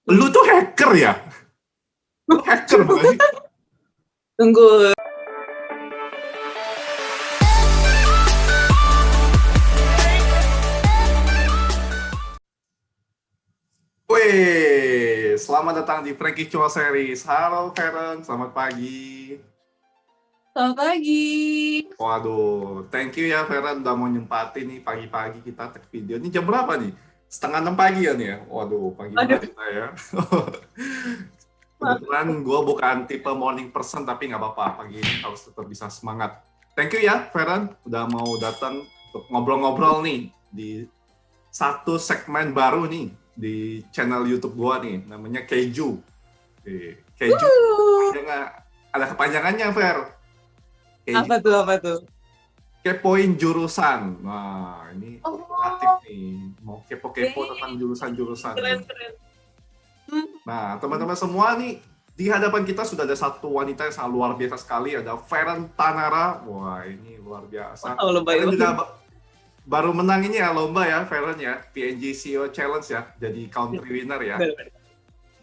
Lu tuh hacker ya? Lu hacker bukan sih? Tunggu. Wih, selamat datang di Frankie Chua Series. Halo Karen, selamat pagi. Selamat pagi. Waduh, thank you ya Karen udah mau nyempatin nih pagi-pagi kita tag video. Ini jam berapa nih? 5:30 pagi ya nih ya? Waduh, pagi banget kita ya. Kebetulan gue bukan tipe morning person, tapi nggak apa-apa. Pagi ini harus tetap bisa semangat. Thank you ya, Feren, udah mau datang untuk ngobrol-ngobrol nih di satu segmen baru nih di channel YouTube gue nih, namanya Keju. Keju, ada kepanjangannya, Fer. Keju. Apa tuh? Kepoin jurusan. Nah, ini aktif nih. Mau kepo-kepo tentang jurusan-jurusan. Keren. Nah, teman-teman semua nih, di hadapan kita sudah ada satu wanita yang sangat luar biasa sekali, ada Feren Tanara. Wah, ini luar biasa. Kalian juga baru menang ini ya lomba ya, Feren ya, PNG CEO Challenge ya, jadi country winner ya.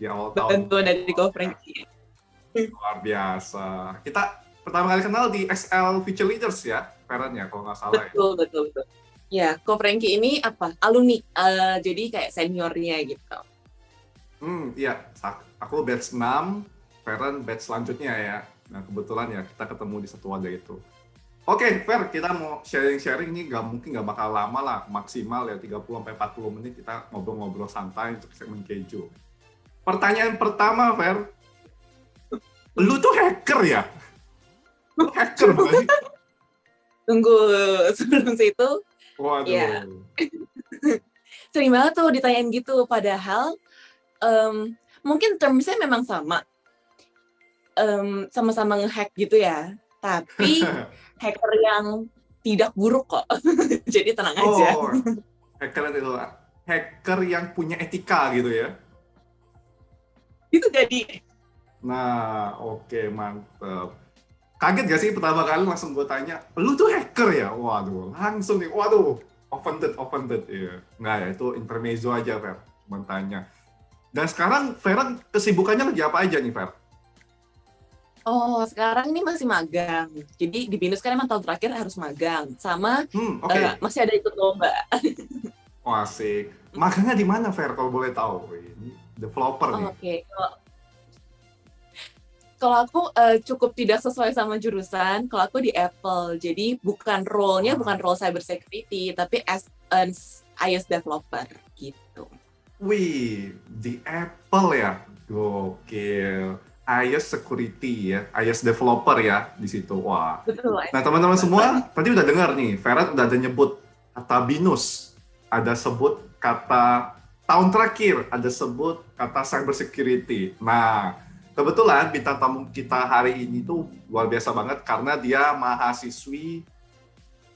Di awal tahun. Bantuan dari Ko Frankie. Luar biasa. Kita pertama kali kenal di XL Future Leaders ya, Feren ya, kalau nggak salah ya. Betul. Ya, Ko Frankie ini apa? Alumni, jadi kayak seniornya gitu. Iya, aku batch 6, Feren batch selanjutnya ya. Nah, kebetulan ya kita ketemu di satu wadah itu. Oke, Fer, kita mau sharing-sharing ini mungkin nggak bakal lama lah, maksimal ya 30-40 menit kita ngobrol-ngobrol santai untuk segmen Keju. Pertanyaan pertama, Fer, lu tuh hacker ya? Lu hacker bukan sih? Tunggu, sebelum situ, waduh. Ya. Sering banget tuh ditanyain gitu, padahal mungkin termsnya memang sama, sama-sama nge-hack gitu ya, tapi hacker yang tidak buruk kok. Jadi tenang aja. Hacker yang punya etika gitu ya? Itu jadi. Nah, oke, mantep. Kaget gak sih pertama kali langsung gue tanya, lu tuh hacker ya? Waduh, langsung nih, waduh, offended. Ya. Nggak ya, itu intermezzo aja, Fer. Cuma tanya. Dan sekarang Feren kesibukannya lagi apa aja nih, Fer? Oh, sekarang ini masih magang. Jadi di BINUS kan emang tahun terakhir harus magang. Sama masih ada ikut lomba. Oh, asik. Magangnya di mana, Fer, kalau boleh tahu? Ini developer nih. Oke. Kalau aku cukup tidak sesuai sama jurusan, kalau aku di Apple. Jadi bukan role-nya bukan role cyber security, tapi as an iOS developer gitu. Wih, di Apple ya, gokil. iOS security ya, iOS developer ya di situ. Wah. Betul. Nah, teman-teman semua tadi udah dengar nih, Ferret udah ada nyebut kata BINUS, ada sebut kata tahun terakhir, ada sebut kata cyber security. Nah, kebetulan bintang tamu kita hari ini tuh luar biasa banget karena dia mahasiswi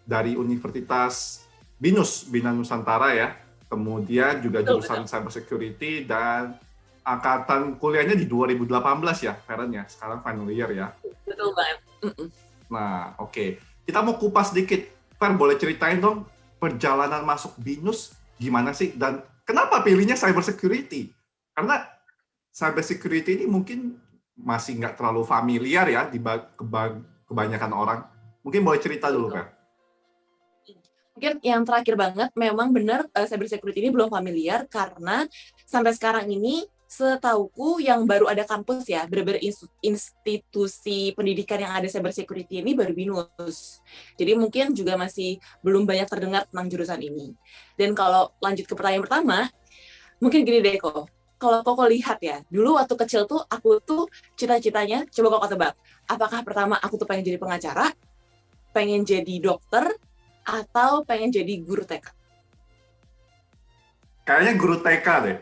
dari Universitas BINUS, Bina Nusantara ya. Kemudian juga jurusan cyber security dan angkatan kuliahnya di 2018 ya, Feren ya. Sekarang final year ya. Betul banget. Nah, oke. Kita mau kupas dikit. Fer, boleh ceritain dong perjalanan masuk BINUS gimana sih? Dan kenapa pilihnya cyber security? Karena cyber security ini mungkin masih nggak terlalu familiar ya di kebanyakan orang. Mungkin boleh cerita dulu, Fer. Mungkin yang terakhir banget, memang benar cyber security ini belum familiar karena sampai sekarang ini setauku yang baru ada kampus ya, benar-benar institusi pendidikan yang ada cyber security ini baru BINUS. Jadi mungkin juga masih belum banyak terdengar tentang jurusan ini. Dan kalau lanjut ke pertanyaan pertama, mungkin gini deh kok. Kalau Koko lihat ya, dulu waktu kecil tuh aku tuh cita-citanya, coba Koko tebak, apakah pertama aku tuh pengen jadi pengacara, pengen jadi dokter, atau pengen jadi guru TK? Kayaknya guru TK deh.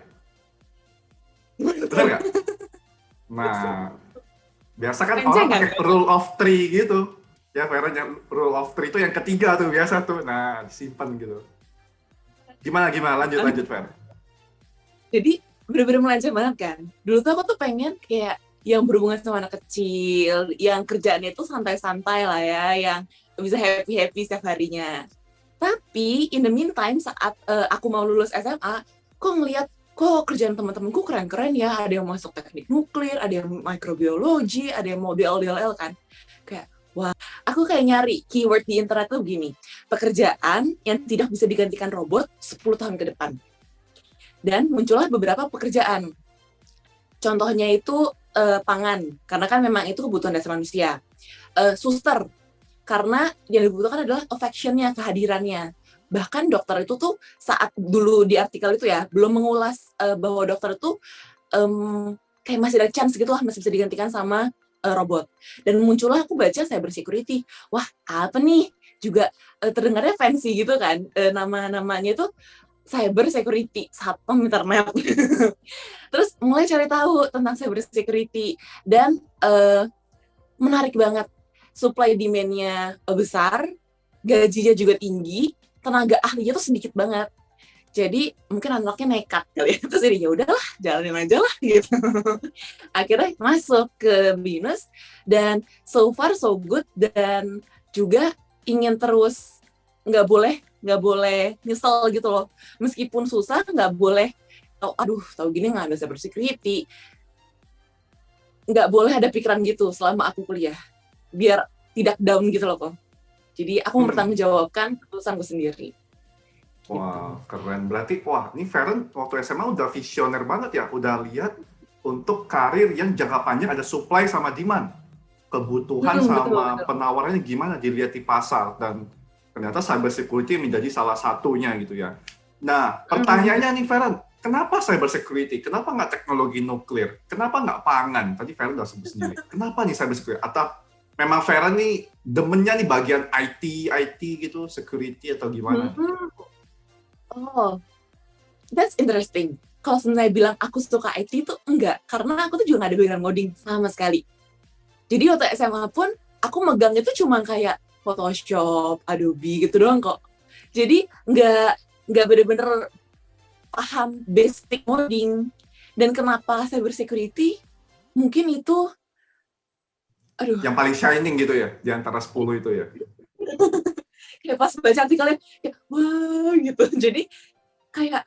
Betul nggak? Nah, biasa kan orang pakai rule of three gitu. Ya, Feren, rule of three itu yang ketiga tuh, biasa tuh. Nah, disimpan gitu. Gimana? Lanjut, Fer. Jadi, bener-bener melenceng banget kan. Dulu tuh aku tuh pengen kayak yang berhubungan sama anak kecil, yang kerjaannya tuh santai-santai lah ya, yang bisa happy-happy setiap harinya. Tapi, in the meantime, saat aku mau lulus SMA, kok ngeliat kok kerjaan teman-temanku keren-keren ya, ada yang masuk teknik nuklir, ada yang mikrobiologi, ada yang mau DL kan. Kayak, wah, aku kayak nyari keyword di internet tuh gini, pekerjaan yang tidak bisa digantikan robot 10 tahun ke depan. Dan muncullah beberapa pekerjaan. Contohnya itu pangan, karena kan memang itu kebutuhan dasar manusia. Suster, karena yang dibutuhkan adalah affection-nya, kehadirannya. Bahkan dokter itu tuh saat dulu di artikel itu ya, belum mengulas bahwa dokter itu kayak masih ada chance gitu lah, masih bisa digantikan sama robot. Dan muncullah aku baca cyber security. Wah, apa nih? Juga terdengarnya fancy gitu kan. Nama-namanya itu cyber security, satpam internet. Terus mulai cari tahu tentang cyber security. Dan menarik banget. Supply demand-nya besar, gajinya juga tinggi, tenaga ahlinya tuh sedikit banget. Jadi mungkin anaknya nekat kali ya. Terus ya udahlah, jalanin aja lah gitu. Akhirnya masuk ke BINUS dan so far so good, dan juga ingin terus, nggak boleh nyesel gitu loh. Meskipun susah, nggak boleh tahu gini nggak ada cyber security. Nggak boleh ada pikiran gitu selama aku kuliah. Biar tidak down gitu loh kok. Jadi aku mempertanggungjawabkan keputusanku sendiri. Wah, keren. Berarti, wah, ini Feren waktu SMA udah visioner banget ya. Udah lihat untuk karir yang jangka panjang ada supply sama demand. Kebutuhan sama betul. penawarannya gimana dilihat di pasar. Dan ternyata cyber security menjadi salah satunya gitu ya. Nah, pertanyaannya nih Feren, kenapa cyber security? Kenapa nggak teknologi nuklir? Kenapa nggak pangan? Tadi Feren udah sebut sendiri. Kenapa nih cyber security? Atau memang Feren nih demennya nih bagian IT gitu, security atau gimana? Oh, that's interesting. Kalau sebenarnya bilang aku suka IT itu enggak, karena aku tuh juga nggak ada background ngoding sama sekali. Jadi waktu SMA pun aku megang itu cuma kayak Photoshop, Adobe gitu doang kok. Jadi nggak bener-bener paham basic coding. Dan kenapa cyber security? Mungkin itu, Yang paling shining gitu ya, di antara 10 itu ya? kayak pas baca artikelnya, kayak, wah gitu. Jadi kayak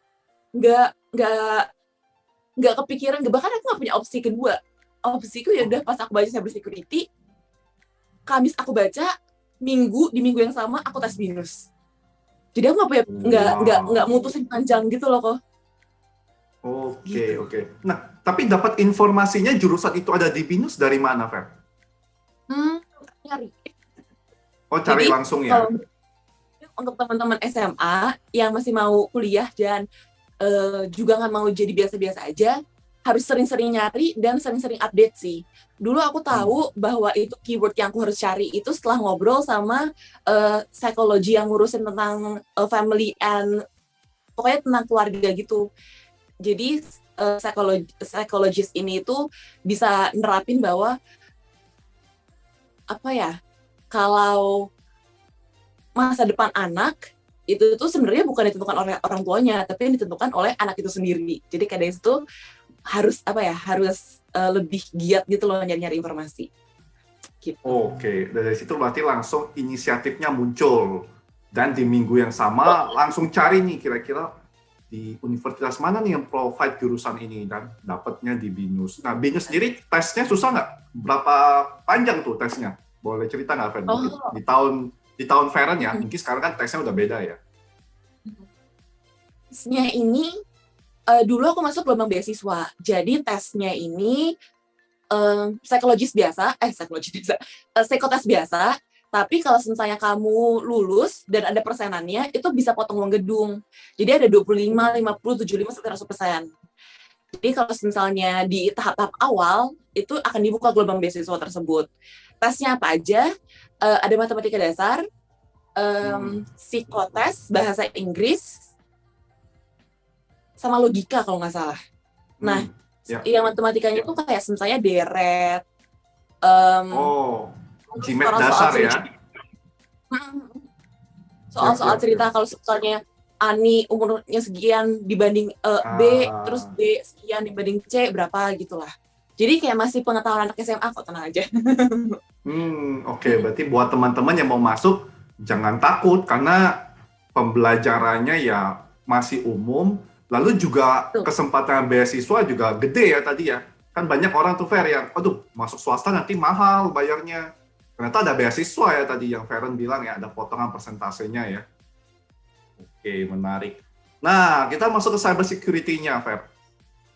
nggak kepikiran, bahkan aku nggak punya opsi kedua. Opsiku ya udah pas aku baca cyber security, Kamis aku baca, di minggu yang sama aku tes BINUS. Jadi aku nggak mutusin panjang gitu loh kok. Oke. Nah, tapi dapat informasinya jurusan itu ada di BINUS dari mana, Fer? Nyari. Oh, cari Jadi, langsung ya? untuk teman-teman SMA yang masih mau kuliah dan juga nggak mau jadi biasa-biasa aja, harus sering-sering nyari dan sering-sering update sih. Dulu aku tahu bahwa itu keyword yang aku harus cari itu setelah ngobrol sama psikologi yang ngurusin tentang family and pokoknya tentang keluarga gitu. Jadi psikologis ini itu bisa nerapin bahwa apa ya, kalau masa depan anak itu tuh sebenarnya bukan ditentukan oleh orang tuanya, tapi yang ditentukan oleh anak itu sendiri. Jadi kadang itu harus lebih giat gitu loh nyari-nyari informasi. Gitu. Oke, dari situ berarti langsung inisiatifnya muncul. Dan di minggu yang sama langsung cari nih kira-kira di universitas mana nih yang provide jurusan ini, dan dapatnya di BINUS. Nah, BINUS sendiri tesnya susah nggak? Berapa panjang tuh tesnya? Boleh cerita nggak, Fen? Di tahun Feren ya, mungkin sekarang kan tesnya udah beda ya. Tesnya ini dulu aku masuk gelombang beasiswa. Jadi tesnya ini psikotes biasa. Tapi kalau misalnya kamu lulus dan ada persenannya, itu bisa potong uang gedung. Jadi ada 25, 50, 75, 100%. Jadi kalau misalnya di tahap-tahap awal, itu akan dibuka gelombang beasiswa tersebut. Tesnya apa aja? Ada matematika dasar, psikotes, bahasa Inggris, sama logika kalau nggak salah. Nah, yang matematikanya itu kayak misalnya deret, GMAT dasar ya. Soal-soal cerita, kalau misalnya Ani umurnya sekian dibanding B, terus B sekian dibanding C, berapa gitulah. Jadi kayak masih pengetahuan anak SMA kok, tenang aja. Oke, berarti buat teman-teman yang mau masuk, jangan takut karena pembelajarannya ya masih umum, Lalu juga Tuh. kesempatan beasiswa juga gede ya tadi ya. Kan banyak orang tuh Fer yang, aduh masuk swasta nanti mahal bayarnya. Ternyata ada beasiswa ya tadi yang Feren bilang ya, ada potongan persentasenya ya. Oke, menarik. Nah, kita masuk ke cyber security-nya, Fer.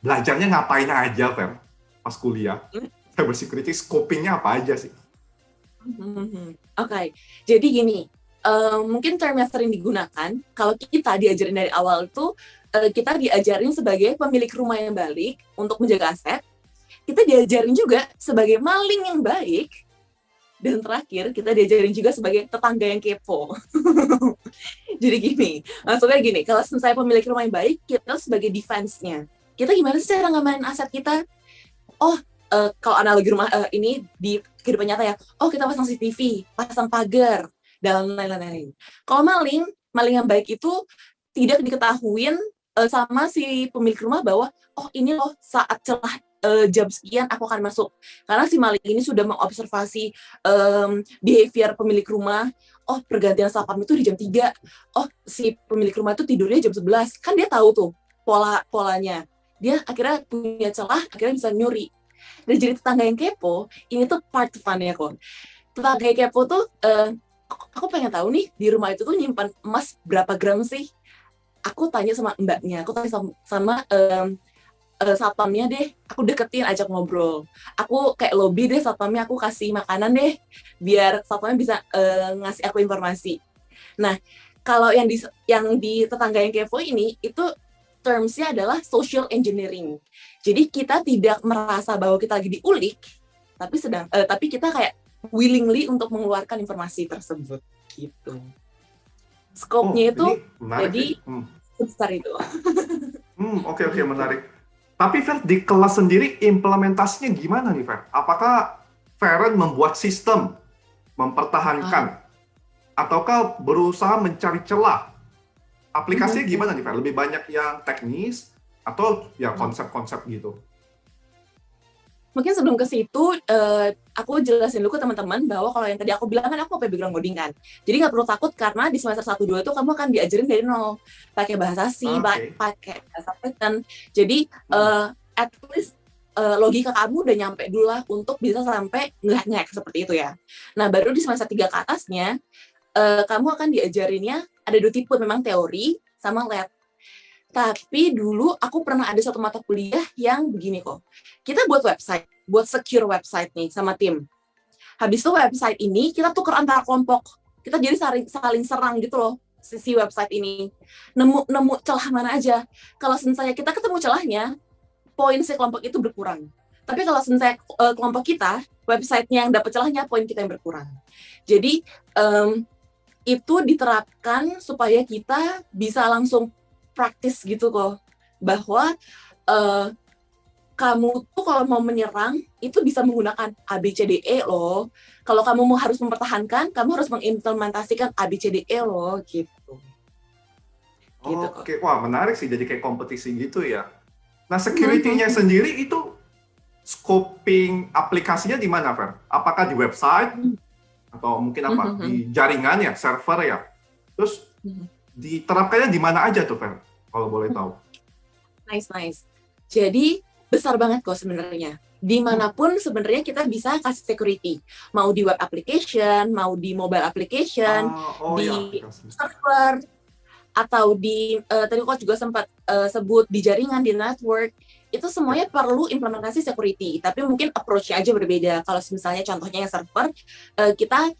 Belajarnya ngapain aja, Fer? Pas kuliah. Cyber security, scoping-nya apa aja sih? Oke, jadi gini, mungkin term yang sering digunakan, kalau kita diajarin dari awal itu, kita diajarin sebagai pemilik rumah yang baik untuk menjaga aset, kita diajarin juga sebagai maling yang baik, dan terakhir kita diajarin juga sebagai tetangga yang kepo. Jadi gini, maksudnya gini, kalau saya pemilik rumah yang baik, kita sebagai defense-nya. Kita gimana sih cara ngamanin aset kita? Oh, kalau analogi rumah ini di kehidupan nyata ya, oh kita pasang CCTV, pasang pagar, dan lain-lain. Kalau maling yang baik itu tidak diketahuin sama si pemilik rumah bahwa, oh ini loh saat celah jam sekian aku akan masuk. Karena si maling ini sudah mengobservasi behavior pemilik rumah, oh pergantian satpam itu di jam 3, oh si pemilik rumah itu tidurnya jam 11, kan dia tahu tuh polanya. Dia akhirnya punya celah, akhirnya bisa nyuri. Dan jadi tetangga yang kepo, ini tuh part fun-nya kok. Tetangga yang kepo tuh, aku pengen tahu nih, di rumah itu tuh nyimpan emas berapa gram sih? Aku tanya sama mbaknya, aku tanya sama satpamnya deh, aku deketin, ajak ngobrol. Aku kayak lobby deh satpamnya, aku kasih makanan deh, biar satpamnya bisa ngasih aku informasi. Nah, kalau yang di tetangga yang kepo ini, itu terms-nya adalah social engineering. Jadi kita tidak merasa bahwa kita lagi diulik, tapi kita kayak willingly untuk mengeluarkan informasi tersebut gitu. Scope-nya itu Ini menarik jadi sih. sebesar itu. Oke, Gitu. menarik. Tapi Fer, di kelas sendiri implementasinya gimana nih, Fer? Apakah Feren membuat sistem, mempertahankan, ataukah berusaha mencari celah? Aplikasinya gimana nih, Fer? Lebih banyak yang teknis, atau ya konsep-konsep gitu? Mungkin sebelum ke situ, aku jelasin dulu ke teman-teman bahwa kalau yang tadi aku bilang kan aku background coding kan. Jadi nggak perlu takut karena di semester 1-2 itu kamu akan diajarin dari nol. Pakai bahasa C, Oke. pakai bahasa Python. Jadi at least logika kamu udah nyampe dulu lah untuk bisa sampai nge-hack seperti itu ya. Nah, baru di semester 3 ke atasnya, kamu akan diajarinnya ada 2 tipe, memang teori sama lab. Tapi dulu aku pernah ada satu mata kuliah yang begini kok. Kita buat website, buat secure website nih sama tim. Habis itu website ini kita tuker antar kelompok. Kita jadi saling serang gitu loh si website ini. Nemu celah mana aja. Kalau misalnya kita ketemu celahnya, poin si kelompok itu berkurang. Tapi kalau misalnya kelompok kita, website-nya yang dapat celahnya, poin kita yang berkurang. Jadi itu diterapkan supaya kita bisa langsung praktis gitu kok, bahwa kamu tuh kalau mau menyerang itu bisa menggunakan ABCDE loh. Kalau kamu mau harus mempertahankan, kamu harus mengimplementasikan ABCDE loh gitu. Gitu kok. Oke, wah menarik sih, jadi kayak kompetisi gitu ya. Nah, security-nya sendiri itu scoping aplikasinya di mana, Fer? Apakah di website atau mungkin apa? Di jaringan ya, server ya? Terus diterapkannya di mana aja tuh, Fer? Kalau boleh tahu. Nice. Jadi besar banget kok sebenarnya. Dimanapun sebenarnya kita bisa kasih security. Mau di web application, mau di mobile application, di server, atau di tadi kok juga sempat sebut di jaringan, di network. Itu semuanya perlu implementasi security. Tapi mungkin approach-nya aja berbeda. Kalau misalnya contohnya yang server, kita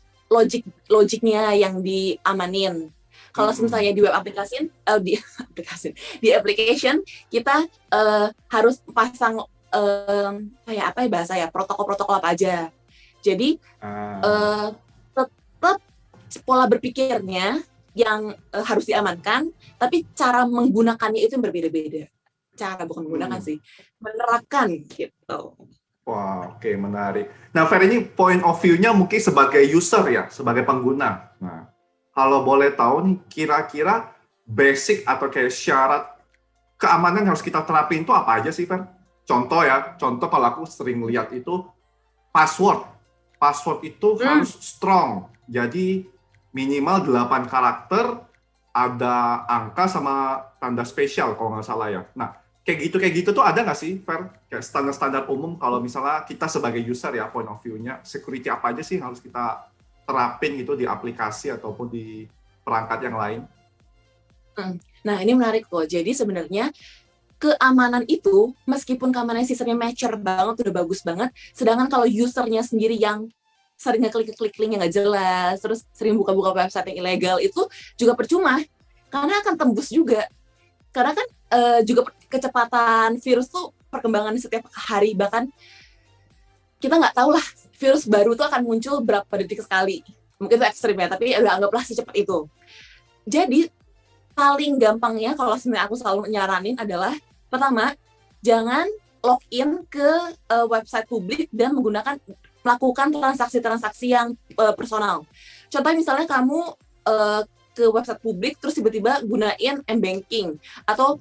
logiknya yang diamanin. Kalau misalnya di web di application kita harus pasang kayak apa ya bahasa ya, protokol apa aja. Jadi tetap pola berpikirnya yang harus diamankan, tapi cara menggunakannya itu yang berbeda-beda. Cara bukan menggunakan sih, menerapkan gitu. Wah, oke, menarik. Nah, Fer, ini point of view-nya mungkin sebagai user ya, sebagai pengguna. Nah, kalau boleh tahu nih, kira-kira basic atau kayak syarat keamanan yang harus kita terapin itu apa aja sih, Fer? Contoh kalau aku sering lihat itu password. Password itu harus strong. Jadi minimal 8 karakter ada angka sama tanda spesial kalau nggak salah ya. Nah, kayak gitu tuh ada nggak sih, Fer? Kayak standar-standar umum kalau misalnya kita sebagai user ya, point of view-nya, security apa aja sih yang harus kita terapin gitu di aplikasi ataupun di perangkat yang lain? Nah, ini menarik kok. Jadi sebenarnya keamanan itu, meskipun keamanan sistemnya mature banget, udah bagus banget, sedangkan kalau usernya sendiri yang sering ngeklik link yang nggak jelas, terus sering buka-buka website yang ilegal, itu juga percuma, karena akan tembus juga. Karena kan juga kecepatan virus tuh perkembangan setiap hari, bahkan kita nggak tahu lah virus baru tuh akan muncul berapa detik sekali. Mungkin itu ekstrim ya, tapi udah anggaplah secepat itu. Jadi paling gampangnya kalau sebenarnya aku selalu nyaranin adalah pertama, jangan login ke website publik dan melakukan transaksi-transaksi yang personal. Contoh misalnya kamu ke website publik terus tiba-tiba gunain m-banking atau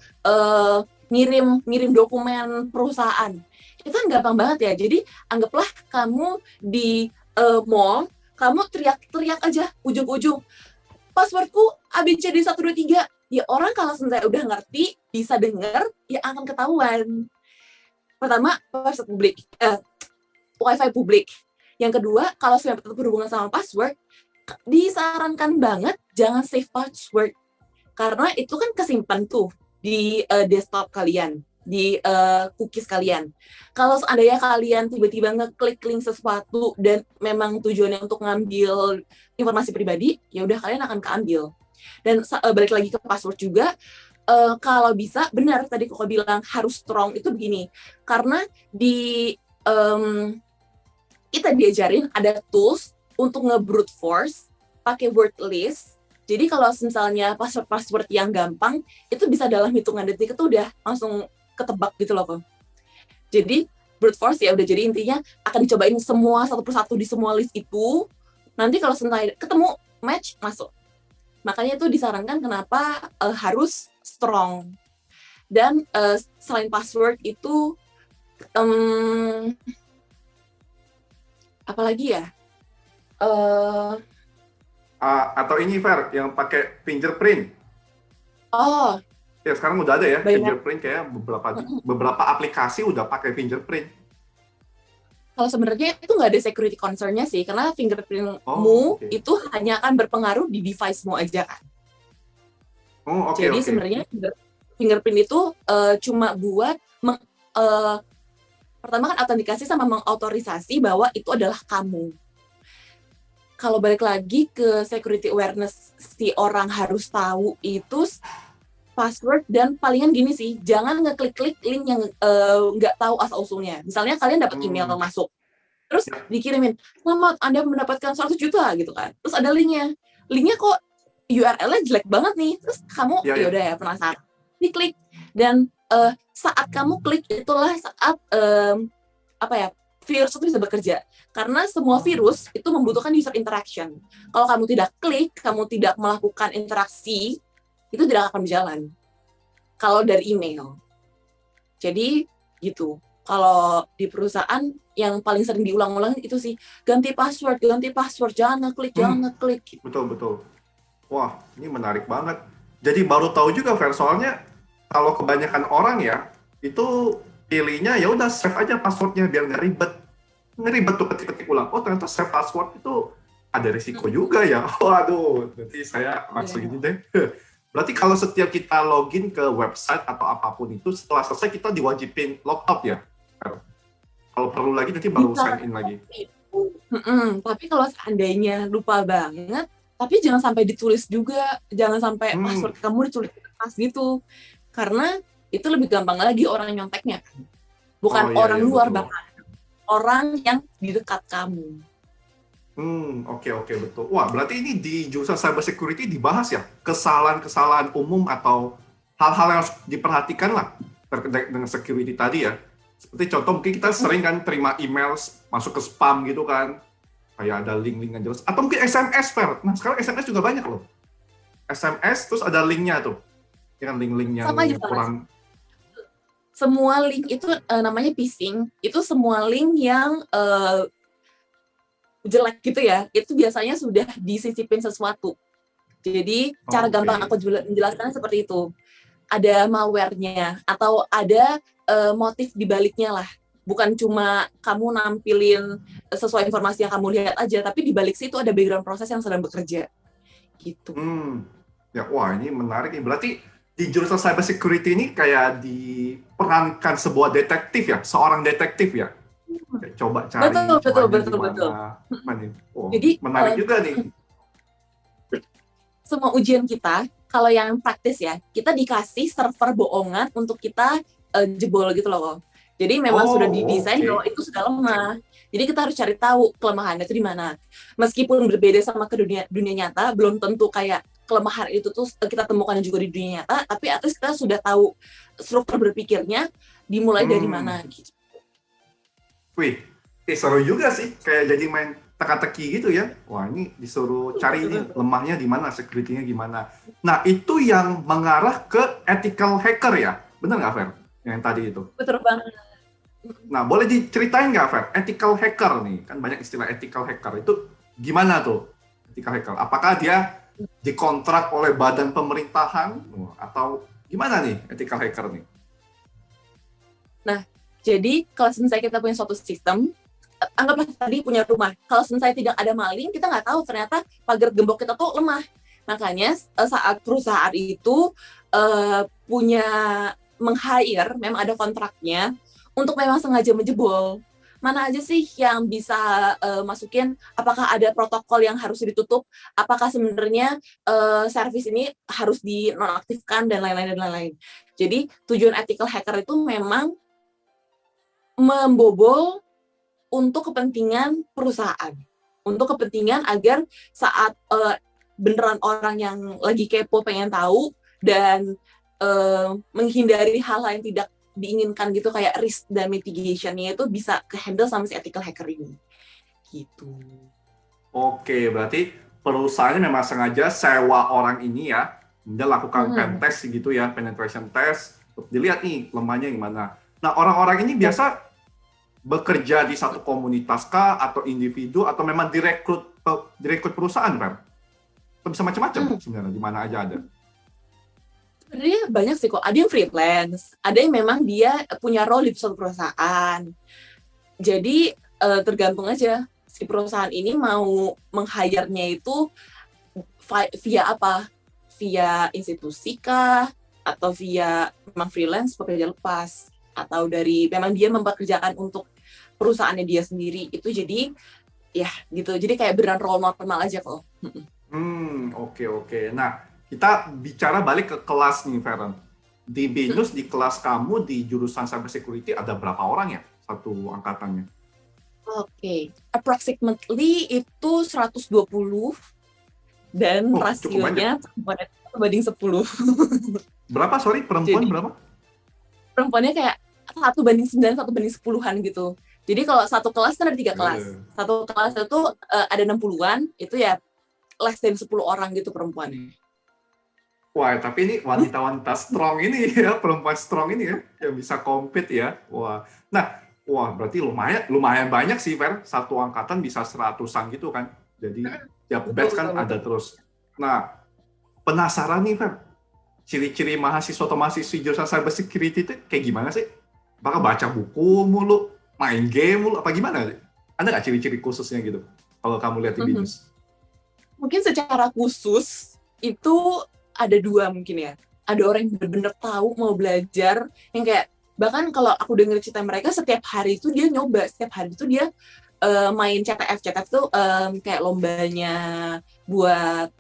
ngirim dokumen perusahaan. Itu kan gampang banget ya. Jadi anggaplah kamu di mall, kamu teriak-teriak aja ujung-ujung, passwordku ABCD 123. Ya orang kalau sebenarnya udah ngerti, bisa denger, ya akan ketahuan. Pertama, website publik, Wi-Fi publik. Yang kedua, kalau sudah berhubungan sama password, disarankan banget jangan save password. Karena itu kan kesimpan tuh di desktop kalian, di cookies kalian. Kalau seandainya kalian tiba-tiba ngeklik link sesuatu dan memang tujuannya untuk ngambil informasi pribadi, ya udah kalian akan keambil. Dan balik lagi ke password juga, kalau bisa, benar tadi Koko bilang harus strong itu begini. Karena di kita diajarin ada tools untuk nge-brute force pakai word list. Jadi kalau misalnya password yang gampang, itu bisa dalam hitungan detik itu udah langsung ketebak gitu loh, Kok. Jadi brute force ya udah, jadi intinya akan dicobain semua satu persatu di semua list itu. Nanti kalau sebentar ketemu match, masuk. Makanya itu disarankan kenapa harus strong. Dan selain password itu apalagi ya? Atau ini, Fer, yang pakai fingerprint. Oh, Ya, sekarang udah ada ya banyak. fingerprint, kayak beberapa aplikasi udah pakai fingerprint. Kalau sebenarnya itu nggak ada security concern-nya sih, karena fingerprint-mu Okay. itu hanya akan berpengaruh di device-mu aja kan. Jadi sebenarnya fingerprint itu cuma buat pertama kan autentikasi sama mengautorisasi bahwa itu adalah kamu. Kalau balik lagi ke security awareness, si orang harus tahu itu password, dan palingan gini sih, jangan ngeklik-klik link yang nggak tahu asal-usulnya. Misalnya kalian dapat email masuk, terus dikirimin, selamat Anda mendapatkan 100 juta gitu kan. Terus ada linknya kok URL-nya jelek banget nih. Terus kamu ya udah ya penasaran, diklik. Dan saat kamu klik itulah saat virus itu bisa bekerja. Karena semua virus itu membutuhkan user interaction. Kalau kamu tidak klik, kamu tidak melakukan interaksi, itu tidak akan berjalan. Kalau dari email. Jadi gitu. Kalau di perusahaan yang paling sering diulang-ulang itu sih, ganti password, jangan ngeklik. Betul. Wah, ini menarik banget. Jadi baru tahu juga, Fer, soalnya kalau kebanyakan orang ya, itu pilihnya ya udah save aja passwordnya biar nggak ribet. Ngeribet tuh ketik-ketik ulang. Oh, ternyata save password itu ada risiko juga ya. Waduh, nanti saya langsung ini deh. Berarti kalau setiap kita login ke website atau apapun itu, setelah selesai kita diwajibin logout ya? Kalau perlu lagi nanti baru sign in lagi. Tapi kalau seandainya lupa banget, tapi jangan sampai ditulis juga, jangan sampai password kamu ditulis di kertas gitu. Karena itu lebih gampang lagi orang nyonteknya. Bukan orang luar, bahkan orang yang di dekat kamu. Oke, betul. Wah, berarti ini di jurusan cyber security dibahas ya, kesalahan-kesalahan umum atau hal-hal yang harus diperhatikan lah terkait dengan security tadi ya. Seperti contoh mungkin kita sering kan terima email masuk ke spam gitu kan, kayak ada link-link yang jelas. Atau mungkin SMS, Fer. Nah, sekarang SMS juga banyak loh. SMS terus ada linknya tuh, dengan link-link yang kurang. Semua link itu namanya phishing. Itu semua link yang jelek gitu ya, itu biasanya sudah disisipin sesuatu. Jadi cara Oke. gampang aku menjelaskannya seperti itu. Ada malware-nya atau ada motif di baliknya lah. Bukan cuma kamu nampilin sesuai informasi yang kamu lihat aja, tapi di balik situ ada background proses yang sedang bekerja. Gitu. Ya, wah ini menarik nih. Berarti di jurusan cyber security ini kayak diperankan sebuah detektif ya, seorang detektif ya. Kayak coba cari celahnya di Betul. mana. Mana nih? Oh, Jadi menarik juga nih. semua ujian kita, kalau yang praktis ya, kita dikasih server bohongan untuk kita jebol gitu loh. Jadi memang sudah Oh, didesain bahwa oke. itu sudah lemah. Jadi kita harus cari tahu kelemahannya itu di mana. Meskipun berbeda sama ke dunia nyata, belum tentu kayak kelemahan itu tuh kita temukan juga di dunia nyata, tapi at least kita sudah tahu struktur berpikirnya dimulai dari mana Hmm. gitu. Wih, seru juga sih. Kayak jadi main teka-teki gitu ya. Wah, ini disuruh cari ini lemahnya di mana, security-nya gimana. Nah, itu yang mengarah ke ethical hacker ya? Bener nggak, Fer? Yang tadi itu. Betul banget. Nah, boleh diceritain nggak, Fer? Ethical hacker nih, kan banyak istilah ethical hacker. Itu gimana tuh, ethical hacker? Apakah dia dikontrak oleh badan pemerintahan? Atau gimana nih ethical hacker nih? Nah, jadi kalau misalnya kita punya suatu sistem, anggaplah tadi punya rumah. Kalau misalnya tidak ada maling, kita nggak tahu ternyata pagar gembok kita tuh lemah. Makanya saat perusahaan itu punya meng-hire, memang ada kontraknya, untuk memang sengaja menjebol. Mana aja sih yang bisa masukin, apakah ada protokol yang harus ditutup, apakah sebenarnya servis ini harus dinonaktifkan, dan lain-lain. Jadi tujuan ethical hacker itu memang membobol untuk kepentingan perusahaan, untuk kepentingan agar saat beneran orang yang lagi kepo pengen tahu dan menghindari hal yang tidak diinginkan gitu kayak risk dan mitigation-nya itu bisa ke-handle sama si ethical hacker ini. Gitu. Oke, berarti perusahaannya memang sengaja sewa orang ini ya, dia lakukan pen test gitu ya, penetration test, untuk dilihat nih lemahnya yang mana. Nah, orang-orang ini Ya. biasa bekerja di satu komunitas kah, atau individu, atau memang direkrut perusahaan, Fer? Atau bisa macam-macam sebenarnya, di mana aja ada. Sebenarnya banyak sih kok. Ada yang freelance, ada yang memang dia punya role di suatu perusahaan. Jadi tergantung aja si perusahaan ini mau meng-hire-nya itu via apa? Via institusi kah? Atau via memang freelance pekerja lepas? Atau dari memang dia mempekerjakan untuk perusahaannya dia sendiri. Itu jadi ya gitu. Jadi kayak beneran role normal aja kok. Oke. Nah, kita bicara balik ke kelas nih, Feren. Di BINUS, di kelas kamu di jurusan cyber security ada berapa orang ya satu angkatannya? Oke, approximately itu 120 dan Oh, cukup banyak. rasionya perempuan 1 banding 10. Berapa, sorry, perempuan Jadi berapa? perempuannya kayak 1 banding 9, 1 banding 10-an gitu. Jadi kalau satu kelas kan ada 3 kelas. Satu kelas itu ada 60-an, itu ya less than 10 orang gitu perempuan. Wah, tapi ini wanita-wanita strong ini ya, perempuan strong ini ya, yang bisa compete ya. Wah, berarti lumayan banyak sih, Fer. Satu angkatan bisa 100-an gitu kan. Jadi tiap batch kan ada terus. Nah, penasaran nih, Fer. Ciri-ciri mahasiswa atau mahasiswi jurusan cyber security itu kayak gimana sih? Apakah baca buku mulu, main game mulu, apa gimana? Ada nggak ciri-ciri khususnya gitu? Kalau kamu lihat di BINUS? Mungkin secara khusus itu ada 2 mungkin ya. Ada orang yang benar-benar tahu mau belajar, yang kayak bahkan kalau aku dengar cerita mereka setiap hari itu dia nyoba, setiap hari itu dia main CTF. CTF tuh kayak lombanya buat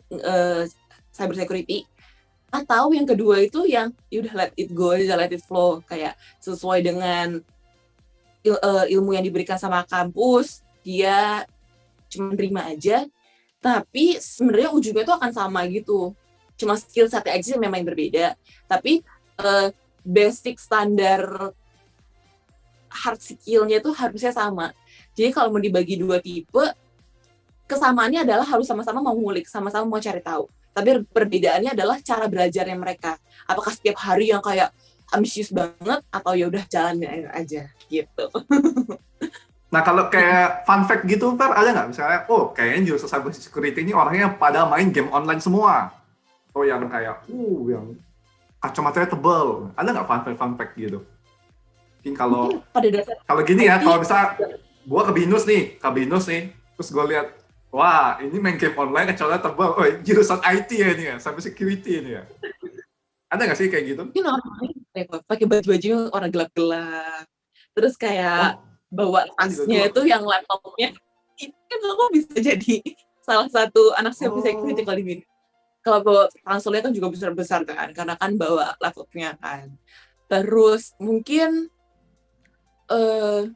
cyber security. Atau yang kedua itu yang udah let it go aja, let it flow, kayak sesuai dengan ilmu yang diberikan sama kampus, dia cuma terima aja. Tapi sebenarnya ujungnya itu akan sama gitu. Cuma skill set aja memang yang berbeda. Tapi basic standar hard skill-nya itu harusnya sama. Jadi kalau mau dibagi 2 tipe, kesamaannya adalah harus sama-sama mau ngulik, sama-sama mau cari tahu. Tapi perbedaannya adalah cara belajarnya mereka. Apakah setiap hari yang kayak ambisius banget, atau ya udah jalanin aja gitu. Nah, kalau kayak fun fact gitu, Fer, ada nggak? Misalnya, oh, kayaknya jurusan cyber security ini orangnya pada main game online semua. Oh, yang kayak, yang kacamatanya tebal. Ada nggak fun fact gitu? Mungkin Mungkin kalau pada dasar kalau gini ya, IT, kalau misalnya gua ke Binus nih, terus gua lihat, wah, ini main game online kacamatanya tebal. Oh, jurusan IT ya ini ya, cyber security ini ya. Ada nggak sih kayak gitu? mungkin orang lain pakai baju-baju orang gelap-gelap. Terus kayak Oh, bawa kan juga tasnya gelap. itu yang laptopnya. Itu kan aku bisa jadi salah satu anak cyber security Oh, kalau di kalau bawa ranselnya kan juga besar-besar kan, karena kan bawa laptopnya kan. Terus eh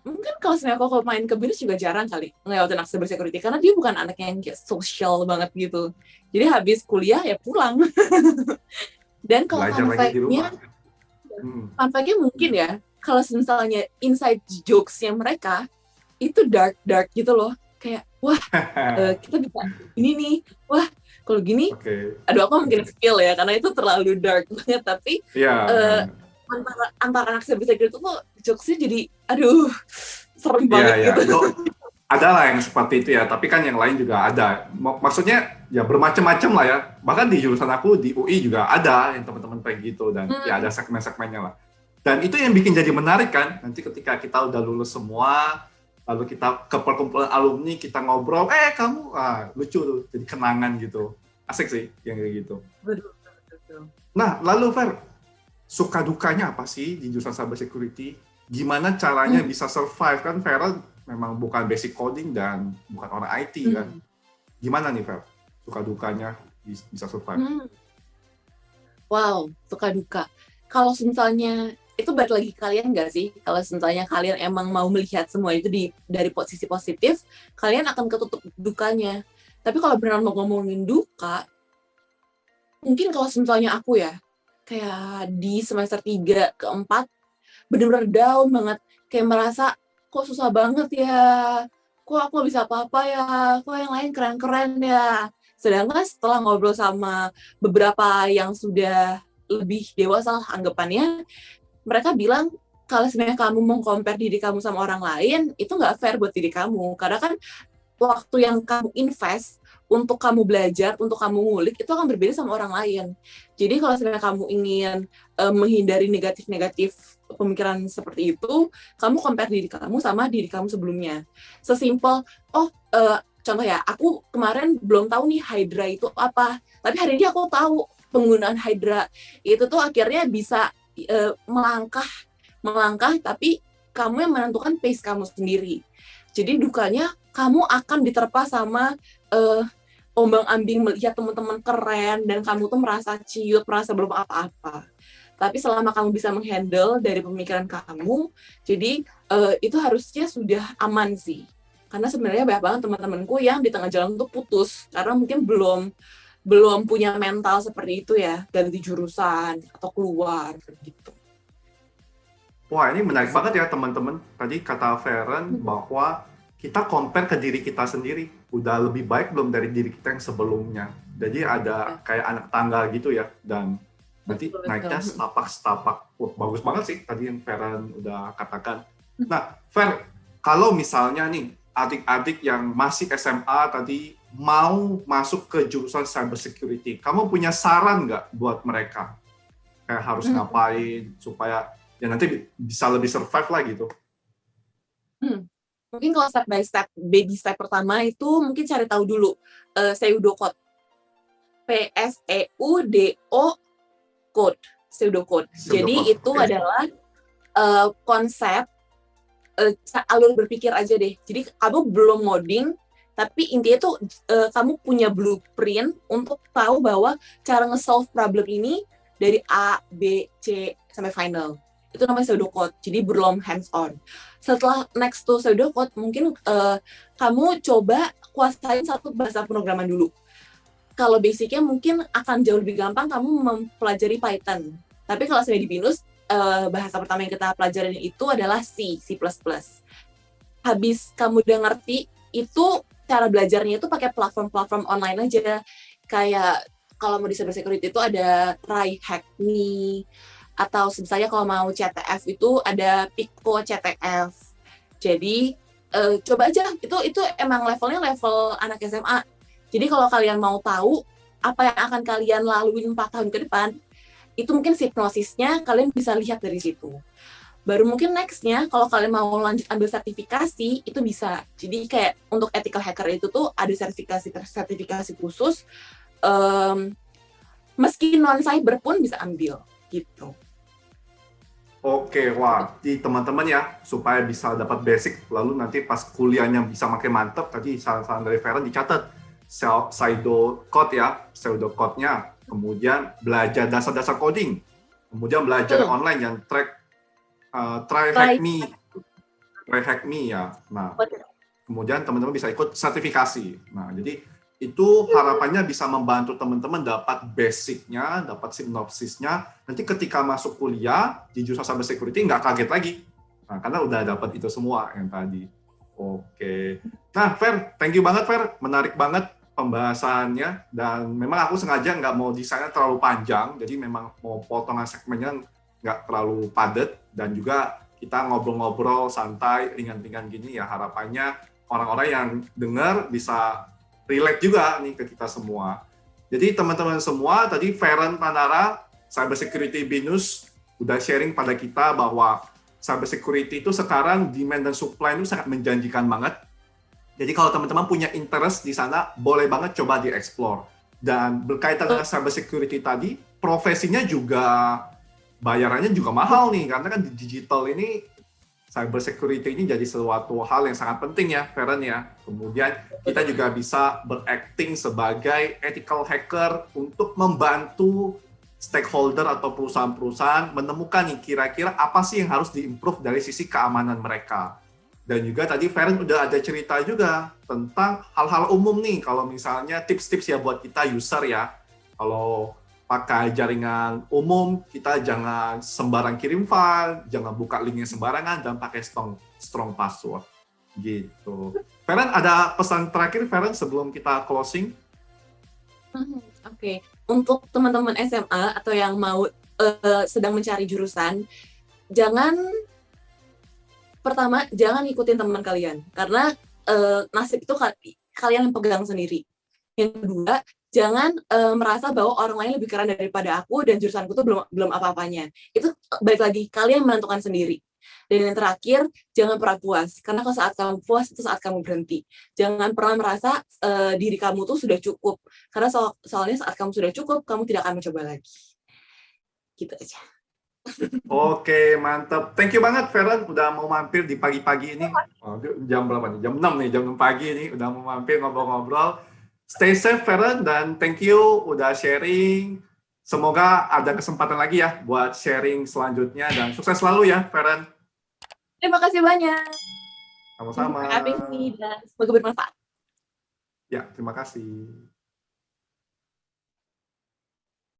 mungkin kalau sebenarnya kalau main ke BINUS juga jarang kali ngelewatin anak cyber security karena dia bukan anak yang kayak social banget gitu. Jadi habis kuliah ya pulang. Dan kalau belajar lagi di rumah. Hmm. fun fact-nya mungkin ya, kalau misalnya inside jokes-nya mereka itu dark gitu loh. Kayak wah kita bisa ini nih, wah kalau gini, Oke. aduh aku mungkin skill ya karena itu terlalu dark banget tapi Iya, nggak, eh, nggak. antara anak cyber security itu tuh jokesnya jadi aduh serem Iya, banget iya. gitu. Itu ada lah yang seperti itu ya, tapi kan yang lain juga ada. Maksudnya ya bermacam-macam lah ya. Bahkan di jurusan aku di UI juga ada yang teman-teman kayak gitu dan ya ada segmen-segmennya lah. Dan itu yang bikin jadi menarik kan. Nanti ketika kita udah lulus semua, lalu kita ke perkumpulan alumni, kita ngobrol, kamu lucu tuh, jadi kenangan gitu. Asik sih yang kayak gitu. Betul, betul. Nah, lalu Fer, suka dukanya apa sih di jurusan cyber security? Gimana caranya bisa survive kan Vera memang bukan basic coding dan bukan orang IT kan. Gimana nih Vera? Suka dukanya bisa survive? Wow, suka duka. Kalau misalnya itu balik lagi ke kalian nggak sih? Kalau misalnya kalian emang mau melihat semua itu dari posisi positif, kalian akan ketutup dukanya. Tapi kalau benar mau ngomongin duka, mungkin kalau misalnya aku ya, kayak di semester 3 ke 4, bener-bener down banget. Kayak merasa, kok susah banget ya, kok aku nggak bisa apa-apa ya, kok yang lain keren-keren ya. Sedangkan setelah ngobrol sama beberapa yang sudah lebih dewasa lah anggapannya, mereka bilang, kalau sebenarnya kamu mau compare diri kamu sama orang lain, itu nggak fair buat diri kamu. Karena kan waktu yang kamu invest untuk kamu belajar, untuk kamu ngulik, itu akan berbeda sama orang lain. Jadi kalau sebenarnya kamu ingin menghindari negatif-negatif pemikiran seperti itu, kamu compare diri kamu sama diri kamu sebelumnya. Sesimpel, contoh ya, aku kemarin belum tahu nih Hydra itu apa, tapi hari ini aku tahu penggunaan Hydra. Itu tuh akhirnya bisa melangkah, tapi kamu yang menentukan pace kamu sendiri. Jadi dukanya kamu akan diterpa sama ombang-ambing melihat teman-teman keren dan kamu tuh merasa ciut, merasa belum apa-apa. Tapi selama kamu bisa menghandle dari pemikiran kamu, jadi itu harusnya sudah aman sih. Karena sebenarnya banyak banget teman-temanku yang di tengah jalan tuh putus karena mungkin belum punya mental seperti itu ya, ganti jurusan atau keluar gitu. Wah, ini menarik banget ya teman-teman. Tadi kata Feren bahwa kita compare ke diri kita sendiri. Udah lebih baik belum dari diri kita yang sebelumnya. Jadi ada kayak anak tangga gitu ya. Dan nanti naiknya setapak-setapak. Wah, bagus banget sih tadi yang Feren udah katakan. Nah, Fer, kalau misalnya nih adik-adik yang masih SMA tadi mau masuk ke jurusan cyber security, kamu punya saran nggak buat mereka? Kayak harus ngapain supaya ya nanti bisa lebih survive lah gitu. Mungkin kalau step by step, baby step pertama itu mungkin cari tahu dulu pseudocode. PSEUDO code, pseudocode. Jadi itu adalah konsep alur berpikir aja deh. Jadi kamu belum ngoding, tapi intinya tuh kamu punya blueprint untuk tahu bahwa cara nge-solve problem ini dari A, B, C sampai final. Itu namanya pseudocode. Jadi belum hands on. Setelah next to pseudocode, mungkin kamu coba kuasain satu bahasa pemrograman dulu. Kalau basicnya mungkin akan jauh lebih gampang kamu mempelajari Python. Tapi kalau saya di BINUS, bahasa pertama yang kita pelajarin itu adalah C++. Habis kamu udah ngerti, itu cara belajarnya itu pakai platform-platform online aja. Kayak kalau mau di cyber security itu ada TryHackMe, atau misalnya kalau mau CTF itu ada Pico CTF. Jadi coba aja, itu emang levelnya level anak SMA. Jadi kalau kalian mau tahu apa yang akan kalian laluin 4 tahun ke depan, itu mungkin hipnosisnya kalian bisa lihat dari situ. Baru mungkin nextnya kalau kalian mau lanjut ambil sertifikasi itu bisa. Jadi kayak untuk ethical hacker itu tuh ada sertifikasi khusus, meski non cyber pun bisa ambil gitu. Oke, wah, di teman-teman ya, supaya bisa dapat basic, lalu nanti pas kuliahnya bisa makin mantep, tadi saran-saran dari Feren dicatat, pseudo code ya, pseudo code-nya, kemudian belajar dasar-dasar coding, kemudian belajar online yang try hack me ya. Nah, kemudian teman-teman bisa ikut sertifikasi. Nah, jadi itu harapannya bisa membantu teman-teman dapat basicnya, dapat sinopsisnya. Nanti ketika masuk kuliah di jurusan cyber security nggak kaget lagi. Nah, karena udah dapat itu semua yang tadi. Oke. Nah, Fer, thank you banget, Fer. Menarik banget pembahasannya. Dan memang aku sengaja nggak mau desainnya terlalu panjang. Jadi memang mau potongan segmennya nggak terlalu padat. Dan juga kita ngobrol-ngobrol santai, ringan-ringan gini ya. Harapannya orang-orang yang dengar bisa relate juga nih ke kita semua. Jadi teman-teman semua, tadi Feren Tanara, Cyber Security Binus, udah sharing pada kita bahwa cyber security itu sekarang demand dan supply itu sangat menjanjikan banget. Jadi kalau teman-teman punya interest di sana, boleh banget coba di-explore. Dan berkaitan dengan cyber security tadi, profesinya juga, bayarannya juga mahal nih, karena kan di digital ini, cyber security ini jadi suatu hal yang sangat penting ya, Feren ya. Kemudian kita juga bisa berakting sebagai ethical hacker untuk membantu stakeholder atau perusahaan-perusahaan menemukan nih kira-kira apa sih yang harus diimprove dari sisi keamanan mereka. Dan juga tadi Feren udah ada cerita juga tentang hal-hal umum nih, kalau misalnya tips-tips ya buat kita user ya. Kalau pakai jaringan umum, kita jangan sembarang kirim file, jangan buka linknya sembarangan, dan pakai strong password. Gitu. Feren, ada pesan terakhir, Feren, sebelum kita closing? Oke. Untuk teman-teman SMA atau yang mau sedang mencari jurusan, pertama, jangan ikutin teman kalian. Karena nasib itu kalian yang pegang sendiri. Yang kedua, jangan merasa bahwa orang lain lebih keren daripada aku dan jurusanku tuh belum apa-apanya. Itu balik lagi, kalian menentukan sendiri. Dan yang terakhir, jangan pernah puas. Karena kalau saat kamu puas, itu saat kamu berhenti. Jangan pernah merasa diri kamu tuh sudah cukup. Karena soalnya saat kamu sudah cukup, kamu tidak akan mencoba lagi. Gitu aja. Oke, mantap. Thank you banget, Feren, udah mau mampir di pagi-pagi ini. Oh, jam berapa nih? Jam 6 nih, jam 6 pagi nih. Udah mau mampir ngobrol-ngobrol. Stay safe, Feren, dan thank you udah sharing. Semoga ada kesempatan lagi ya buat sharing selanjutnya, dan sukses selalu ya, Feren. Terima kasih banyak. Sama-sama. Having me dan semoga bermanfaat. Ya, terima kasih.